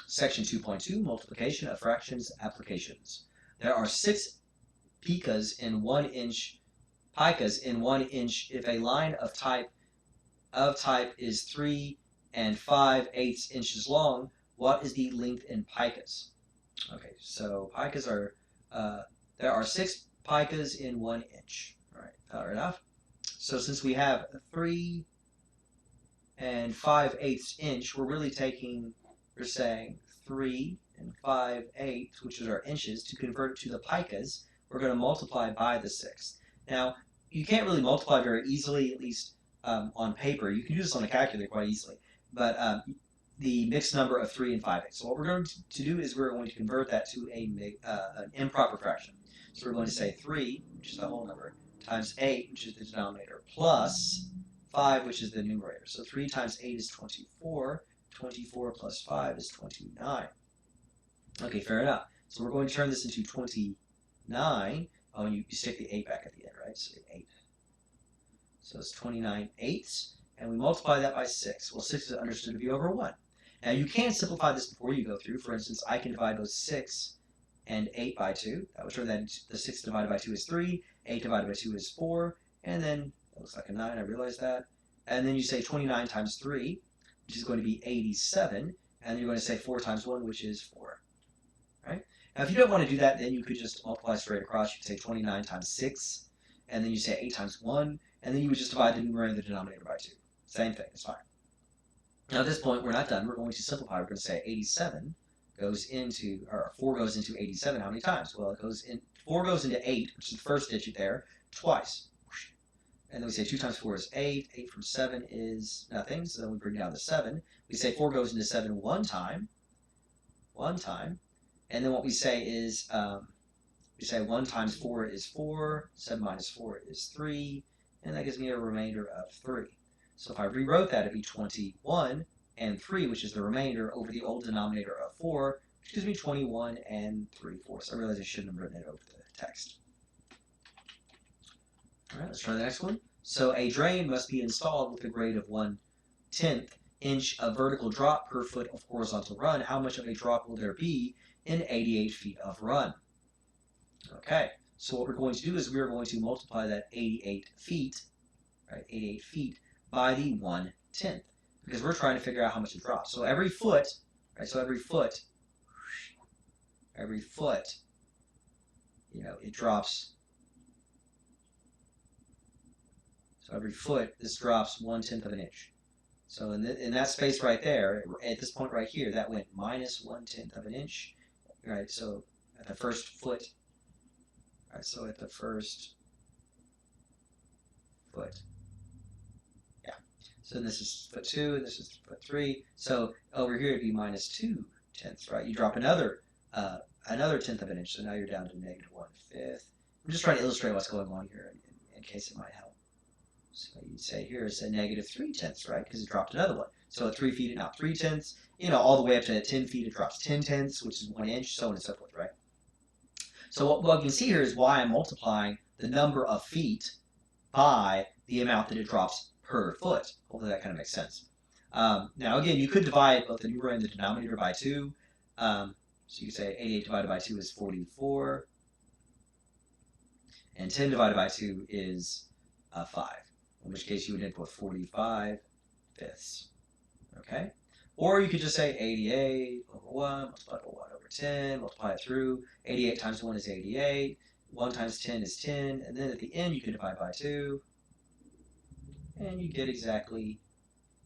Section 2.2, Multiplication of Fractions Applications. There are 6 picas in 1 inch if a line of type is 3 and 5/8 inches long. What is the length in picas? Okay, so picas are, there are 6 picas in 1 inch. All right, fair enough. So since we have 3 and 5/8 inch, we're saying 3 and 5/8, which is our inches. To convert it to the picas, we're going to multiply by the 6. Now, you can't really multiply very easily, at least on paper. You can do this on a calculator quite easily, but the mixed number of 3 and 5/8. So what we're going to do is we're going to convert that to an improper fraction. So we're going to say 3, which is the whole number, times 8, which is the denominator, plus 5, which is the numerator. So 3 times 8 is 24. 24 plus 5 is 29. Okay, fair enough. So we're going to turn this into 29. Oh, and you stick the 8 back at the end, right? So 8. So it's 29/8, and we multiply that by 6. Well, 6 is understood to be over 1. Now, you can simplify this before you go through. For instance, I can divide both 6 and 8 by 2. That would turn that into, the 6 divided by 2 is 3, 8 divided by 2 is 4, and then, it looks like a 9, I realize that. And then you say 29 times 3, which is going to be 87, and you're going to say 4 times 1, which is 4. Right? Now, if you don't want to do that, then you could just multiply straight across. You could say 29 times 6, and then you say 8 times 1, and then you would just divide the numerator and the denominator by 2. Same thing, it's fine. Now, at this point, we're not done. We're going to simplify. We're going to say 87 goes into, or 4 goes into 87 how many times? Well, it goes in, 4 goes into 8, which is the first digit there, twice. And then we say 2 times 4 is 8. 8 from 7 is nothing, so then we bring down the 7. We say 4 goes into 7 one time. And then what we say is, we say 1 times 4 is 4, 7 minus 4 is 3, and that gives me a remainder of 3. So if I rewrote that, it'd be 21 and 3, which is the remainder, over the old denominator of 4, which gives me 21 and 3/4. I realize I shouldn't have written it over the text. All right, let's try the next one. So a drain must be installed with a grade of 1/10 inch of vertical drop per foot of horizontal run. How much of a drop will there be in 88 feet of run? Okay, so what we're going to do is we're going to multiply that 88 feet, right, 88 feet, by the 1/10, because we're trying to figure out how much it drops. So every foot, right, every foot, you know, it drops. So every foot, this drops 1/10 of an inch. So in that space right there, at this point right here, that went minus 1/10 of an inch, right? So at the first foot, right? So at the first foot, yeah. So this is foot 2, and this is foot 3. So over here it'd be minus 2/10, right? You drop another 1/10 of an inch, so now you're down to negative 1/5. I'm just trying to illustrate what's going on here in case it might help. So you'd say here it's a negative 3/10, right? Because it dropped another one. So at 3 feet, it now 3/10. You know, all the way up to 10 feet, it drops 10/10, which is 1 inch, so on and so forth, right? So what you can see here is why I'm multiplying the number of feet by the amount that it drops per foot. Hopefully that kind of makes sense. Now, again, you could divide both the numerator and the denominator by 2. So you say 88 divided by 2 is 44. And 10 divided by 2 is 5. In which case you would input 45/5. Okay? Or you could just say 88 over 1, multiplied by 1 over 10, multiply it through. 88 times 1 is 88. 1 times 10 is 10. And then at the end you can divide by 2. And you get exactly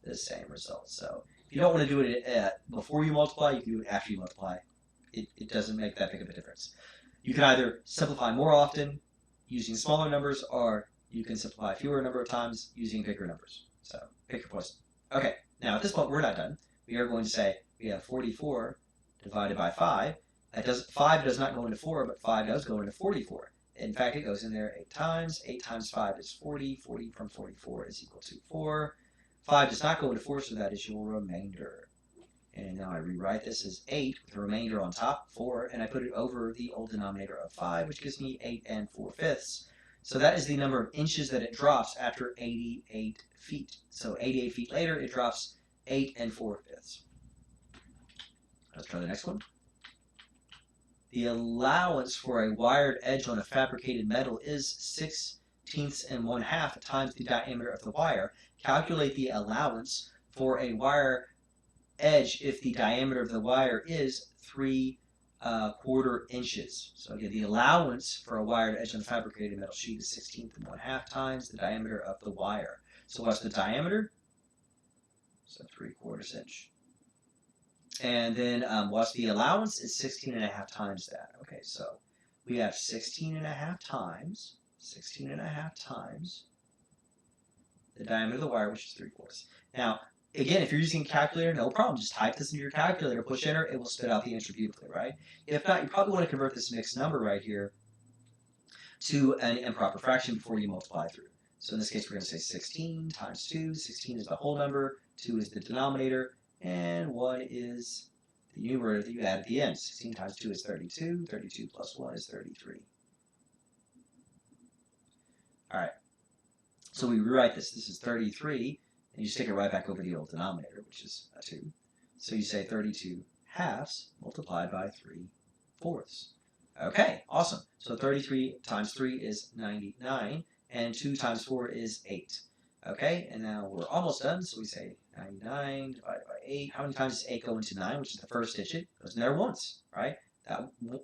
the same result. So if you don't want to do it before you multiply, you can do it after you multiply. It doesn't make that big of a difference. You can either simplify more often using smaller numbers, or you can simplify fewer number of times using bigger numbers. So pick your poison. Okay, now at this point we're not done. We are going to say we have 44 divided by 5. 5 does not go into 4, but 5 does go into 44. In fact, it goes in there 8 times. 8 times 5 is 40. 40 from 44 is equal to 4. 5 does not go into 4, so that is your remainder. And now I rewrite this as 8 with a remainder on top, 4, and I put it over the old denominator of 5, which gives me 8 and 4/5. So that is the number of inches that it drops after 88 feet. So 88 feet later, it drops 8 and 4/5. Let's try the next one. The allowance for a wired edge on a fabricated metal is 6/10 and 1/2 times the diameter of the wire. Calculate the allowance for a wire edge if the diameter of the wire is 3/4 inches. So again, the allowance for a wired edge on a fabricated metal sheet is 6/10 and 1/2 times the diameter of the wire. So what's the diameter? So 3/4 inch. And then what's the allowance? Is 16.5 times that. Okay, so we have 16.5 times the diameter of the wire, which is 3/4. Now, again, if you're using a calculator, no problem. Just type this into your calculator, push enter, it will spit out the answer beautifully, right? If not, you probably want to convert this mixed number right here to an improper fraction before you multiply through. So in this case, we're going to say 16 times 2. 16 is the whole number, 2 is the denominator, and 1 is the numerator that you add at the end. 16 times 2 is 32. 32 plus 1 is 33. All right. So we rewrite this. This is 33, and you stick it right back over the old denominator, which is a 2. So you say 32 halves multiplied by 3/4. Okay, awesome. So 33 times 3 is 99, and 2 times 4 is 8. Okay, and now we're almost done, so we say 99 divided by 8. How many times does 8 go into 9, which is the first digit? It goes in there once, right?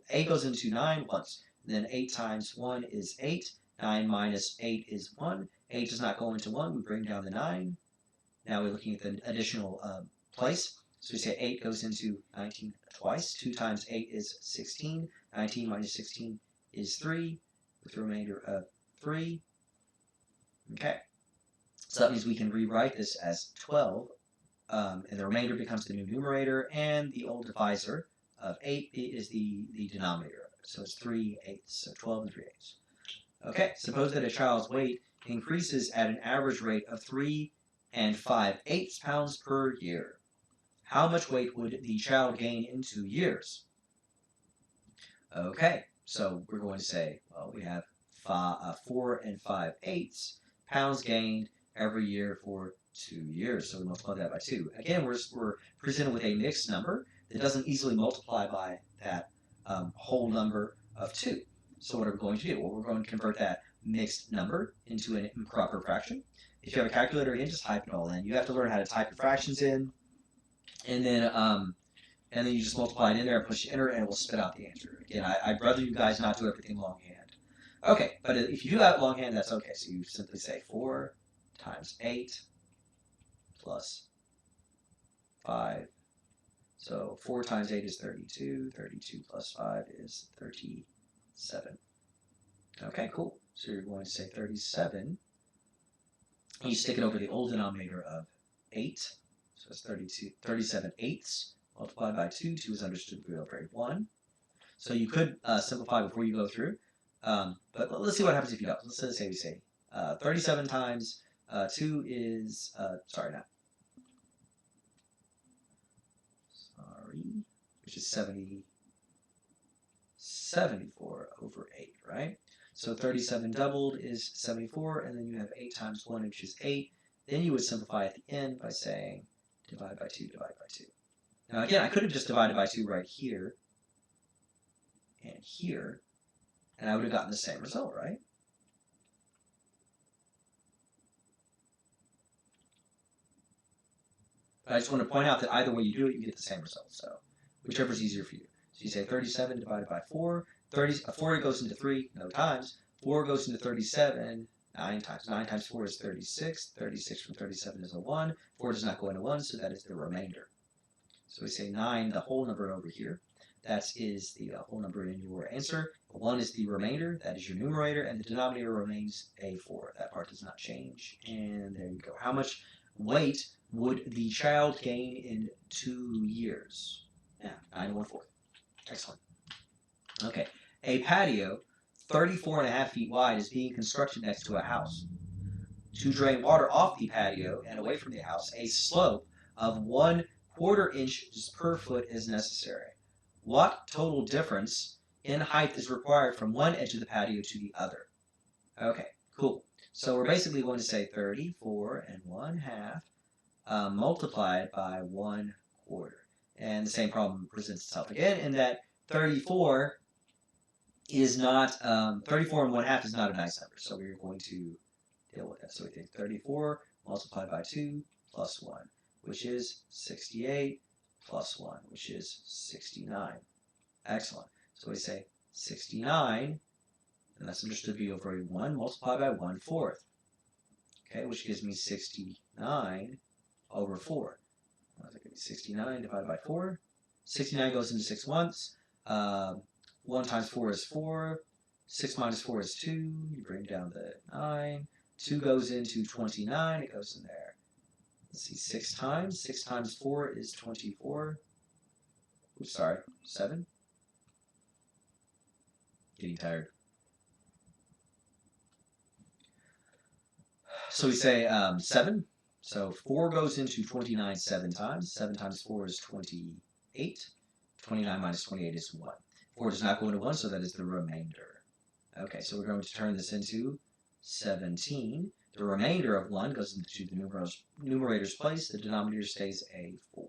8 goes into 9 once. And then 8 times 1 is 8. 9 minus 8 is 1. 8 does not go into 1. We bring down the 9. Now we're looking at the additional place. So we say 8 goes into 19 twice. 2 times 8 is 16. 19 minus 16 is 3, with the remainder of 3. Okay. So that means we can rewrite this as 12, and the remainder becomes the new numerator, and the old divisor of 8 is the denominator of it. So it's 3/8, so 12 and 3/8. Okay, suppose that a child's weight increases at an average rate of 3 5/8 pounds per year. How much weight would the child gain in 2 years? Okay, so we're going to say, well, we have 4 5/8 pounds gained every year for 2 years. So we multiply that by 2. Again, we're presented with a mixed number that doesn't easily multiply by that whole number of 2. So what are we going to do? Well, we're going to convert that mixed number into an improper fraction. If you have a calculator, again, just type it all in. You have to learn how to type your fractions in, and then you just multiply it in there and push enter, and it will spit out the answer. Again, I'd rather you guys not do everything longhand. Okay, but if you do that longhand, that's okay. So you simply say 4 times 8 plus 5. So 4 times 8 is 32. 32 plus 5 is 37. Okay, cool. So you're going to say 37. You stick it over the old denominator of 8. So it's 37/8 multiplied by 2. 2 is understood to be over 1. So you could simplify before you go through. But let's see what happens if you don't. Let's say we say 37 times 2 is, which is 74 over 8, right? So 37 doubled is 74, and then you have 8 times 1, which is 8. Then you would simplify at the end by saying divide by 2, divide by 2. Now again, I could have just divided by 2 right here and here, and I would have gotten the same result, right? But I just want to point out that either way you do it, you get the same result. So whichever is easier for you. So you say 37 divided by 4. 4 goes into 3, no times. 4 goes into 37, 9 times. 9 times 4 is 36. 36 from 37 is a 1. 4 does not go into 1, so that is the remainder. So we say 9, the whole number over here. That is the whole number in your answer. 1 is the remainder. That is your numerator. And the denominator remains a 4. That part does not change. And there you go. How much weight would the child gain in 2 years? Yeah, 9 1/4. Excellent. Okay. A patio 34.5 feet wide is being constructed next to a house. To drain water off the patio and away from the house, a slope of 1/4 inches per foot is necessary. What total difference in height is required from one edge of the patio to the other? Okay, cool. So we're basically going to say 34 1/2 multiplied by 1/4. And the same problem presents itself again in that 34 is not, 34 and 1/2 is not a nice number. So we're going to deal with that. So we think 34 multiplied by 2 plus 1, which is 68 plus 1, which is 69. Excellent. So we say 69, and that's understood to be over 1 multiplied by 1/4. Okay, which gives me 69 over 4. That gives me 69 divided by 4. 69 goes into 6 once. 1 times 4 is 4. 6 minus 4 is 2. You bring down the 9. 2 goes into 29. It goes in there. Let's see, 6 times. 6 times 4 is 24. Oops, sorry, 7. Getting tired. So we say 7. So 4 goes into 29 7 times. 7 times 4 is 28. 29 minus 28 is 1. 4 does not go into 1, so that is the remainder. Okay, so we're going to turn this into 17. The remainder of 1 goes into the numerator's place. The denominator stays a 4.